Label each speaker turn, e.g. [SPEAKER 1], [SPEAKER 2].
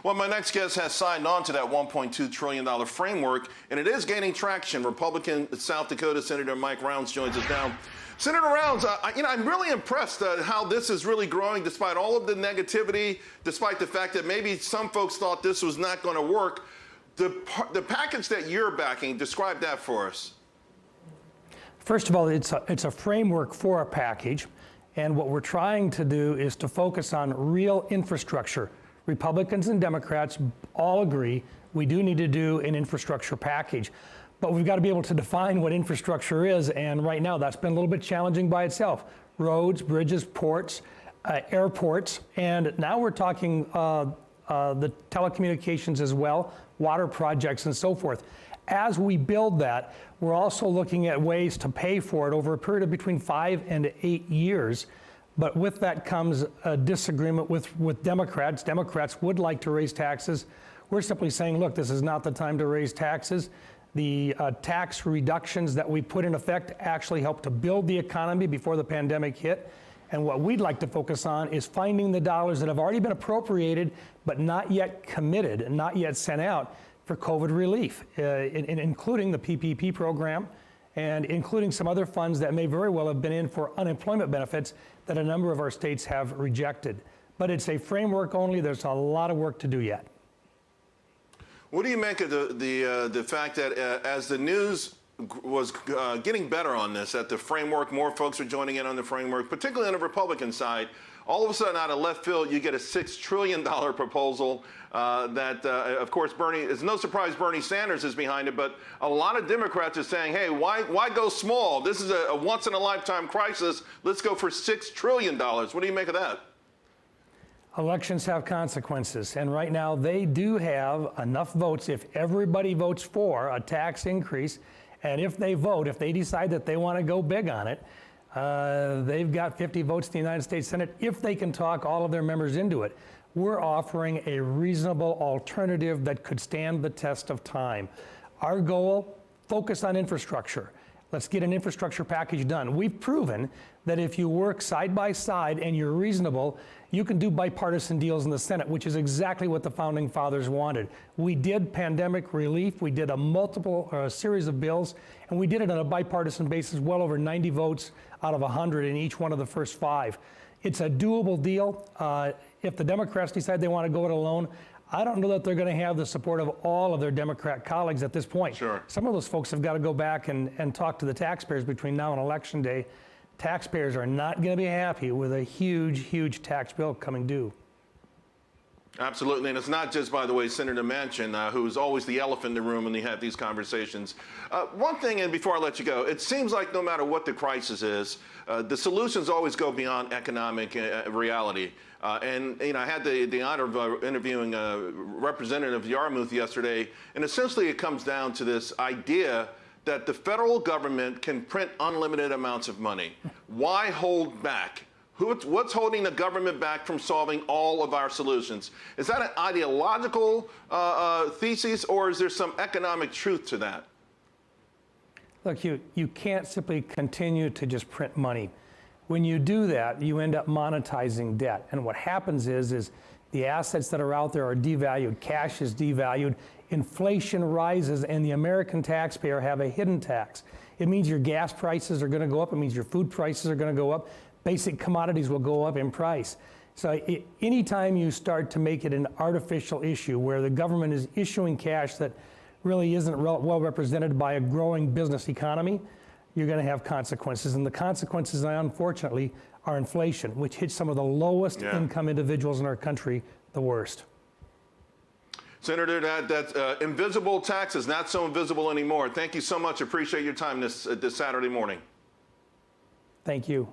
[SPEAKER 1] Well, my next guest has signed on to that $1.2 trillion framework, and it is gaining traction. Republican South Dakota Senator Mike Rounds joins us now. Senator Rounds, I'm really impressed how this is really growing despite all of the negativity, despite the fact that maybe some folks thought this was not going to work. The package that you're backing, describe that for us.
[SPEAKER 2] First of all, it's a framework for a package, and what we're trying to do is to focus on real infrastructure. Republicans and Democrats all agree we do need to do an infrastructure package, but we've got to be able to define what infrastructure is, and right now that's been a little bit challenging by itself. Roads, bridges, ports, airports, and now we're talking the telecommunications as well, water projects and so forth. As we build that, we're also looking at ways to pay for it over a period of between 5 and 8 years. But with that comes a disagreement with Democrats. Democrats would like to raise taxes. We're simply saying, look, this is not the time to raise taxes. The tax reductions that we put in effect actually helped to build the economy before the pandemic hit. And what we'd like to focus on is finding the dollars that have already been appropriated, but not yet committed and not yet sent out for COVID relief, including the PPP program and including some other funds that may very well have been in for unemployment benefits that a number of our states have rejected. But it's a framework only. There's a lot of work to do yet.
[SPEAKER 1] What do you make of the fact that as the news was getting better on this, that the framework, more folks are joining in on the framework, particularly on the Republican side, all of a sudden out of left field, you get a $6 trillion proposal that, of course, it's no surprise Bernie Sanders is behind it, but a lot of Democrats are saying, hey, why go small? This is a once-in-a-lifetime crisis. Let's go for $6 trillion. What do you make of that?
[SPEAKER 2] Elections have consequences, and right now they do have enough votes if everybody votes for a tax increase, and if they decide that they want to go big on it, they've got 50 votes in the United States Senate if they can talk all of their members into it. We're offering a reasonable alternative that could stand the test of time. Our goal, focus on infrastructure. Let's get an infrastructure package done. We've proven that if you work side by side and you're reasonable, you can do bipartisan deals in the Senate, which is exactly what the Founding Fathers wanted. We did pandemic relief, we did a series of bills, and we did it on a bipartisan basis, well over 90 votes out of 100 in each one of the first 5. It's a doable deal. If the Democrats decide they want to go it alone, I don't know that they're going to have the support of all of their Democrat colleagues at this point.
[SPEAKER 1] Sure.
[SPEAKER 2] Some of those folks have got to go back and talk to the taxpayers between now and Election Day. Taxpayers are not going to be happy with a huge, huge tax bill coming due.
[SPEAKER 1] Absolutely, and it's not just, by the way, Senator Manchin, who's always the elephant in the room when you have these conversations. One thing, and before I let you go, it seems like no matter what the crisis is, the solutions always go beyond economic reality. And I had the honor of interviewing Representative Yarmouth yesterday, and essentially it comes down to this idea that the federal government can print unlimited amounts of money. Why hold back? What's holding the government back from solving all of our solutions? Is that an ideological thesis, or is there some economic truth to that?
[SPEAKER 2] Look, you can't simply continue to just print money. When you do that, you end up monetizing debt. And what happens is the assets that are out there are devalued. Cash is devalued. Inflation rises, and the American taxpayer have a hidden tax. It means your gas prices are going to go up. It means your food prices are going to go up. Basic commodities will go up in price. So anytime you start to make it an artificial issue where the government is issuing cash that really isn't well represented by a growing business economy, you're going to have consequences. And the consequences, unfortunately, are inflation, which hits some of the lowest income individuals in our country the worst.
[SPEAKER 1] Senator, that's invisible taxes, not so invisible anymore. Thank you so much. Appreciate your time this Saturday morning.
[SPEAKER 2] Thank you.